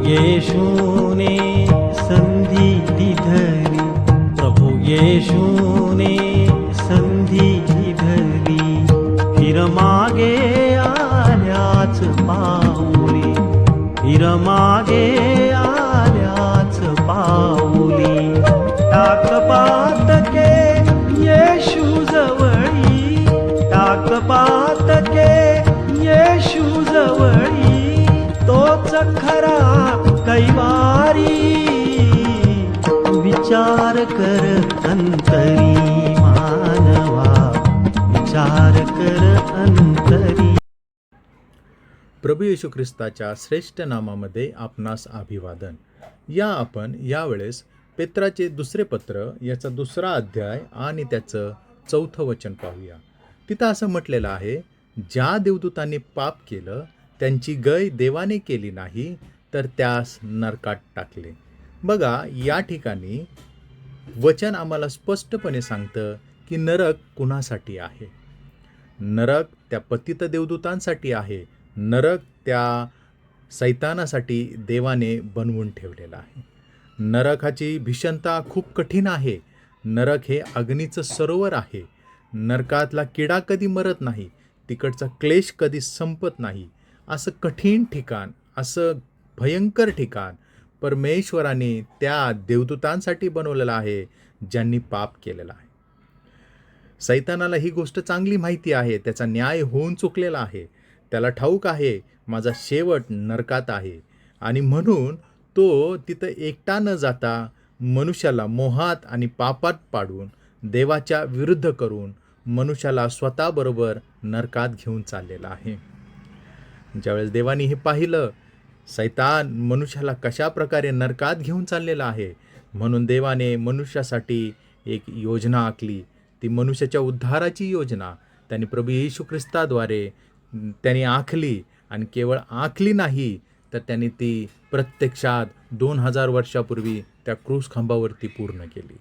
येशूने संधी धरी, प्रभु येशूने संधी धरी, फिर मागे आल्याच पाऊली, फिर मागे आल्याच पाऊली, टाक पातके येशू जवळी, टाक पातके येशू जवळी, तोच खरा कैवारी, विचार कर अंतरी मानवा, विचार कर अंतरी. प्रभू येशू ख्रिस्ताच्या श्रेष्ठ नामामध्ये आपणास अभिवादन. आपण यावेळेस पेत्राचे दुसरे पत्र याचा 2रा अध्याय आणि त्याचं 4थं वचन पाहूया. तिथं असं म्हटलेलं आहे, ज्या देवदूतांनी पाप केलं त्यांची गय देवाने केली नाही, तर त्यास नरकात टाकले. बघा, या ठिकाणी वचन आम्हाला स्पष्टपणे सांगतं की नरक कुणासाठी आहे. नरक त्या पतित देवदूतांसाठी आहे. नरक त्या सैतानासाठी देवाने बनवून ठेवलेला आहे. नरकाची भीषणता खूप कठीण आहे. नरक हे अग्नीचं सरोवर आहे. नरकातला किडा कधी मरत नाही, तिकडचा क्लेश कधी संपत नाही. असं कठीण ठिकाण, असं भयंकर ठिकाण परमेश्वराने त्या देवदूतांसाठी बनवलेलं आहे ज्यांनी पाप केलेला आहे. सैतानाला ही गोष्ट चांगली माहिती आहे, त्याचा न्याय होऊन चुकलेला आहे. त्याला ठाऊक आहे माझा शेवट नरकात आहे, आणि म्हणून तो तिथं एकटा न जाता मनुष्याला मोहात आणि पापात पाडून, देवाच्या विरुद्ध करून मनुष्याला स्वतःबरोबर नरकात घेऊन चाललेला आहे. ज्यावेळेस देवाने हे पाहिलं, सैतान मनुष्याला कशा प्रकारे नरकात घेऊन चाललेला आहे, म्हणून देवाने मनुष्यासाठी एक योजना आखली. ती मनुष्याच्या उद्धाराची योजना त्यांनी प्रभू येशू ख्रिस्ताद्वारे त्यांनी आखली, आणि केवळ आखली नाही तर त्यांनी ती प्रत्यक्षात 2000 वर्षापूर्वी त्या क्रूस खांबावरती पूर्ण केली.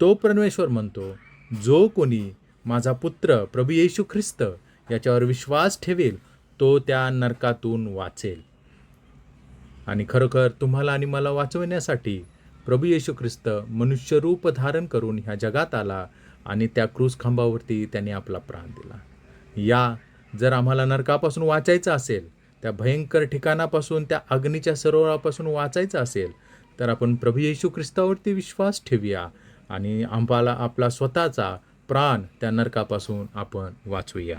तो परमेश्वर म्हणतो, जो कोणी माझा पुत्र प्रभू येशू ख्रिस्त याच्यावर विश्वास ठेवेल तो त्या नरकातून वाचेल. आणि खरोखर तुम्हाला आणि मला वाचवण्यासाठी प्रभू येशू ख्रिस्त मनुष्य रूप धारण करून ह्या जगात आला, आणि त्या क्रूस खांबावरती त्यांनी आपला प्राण दिला. जर आम्हाला नरकापासून वाचायचं असेल, त्या भयंकर ठिकाणापासून, त्या अग्नीच्या सरोवरापासून वाचायचं असेल, तर आपण प्रभू येशू ख्रिस्तावरती विश्वास ठेवूया, आणि आम्हाला आपला स्वतःचा प्राण त्या नरकापासून आपण वाचवूया.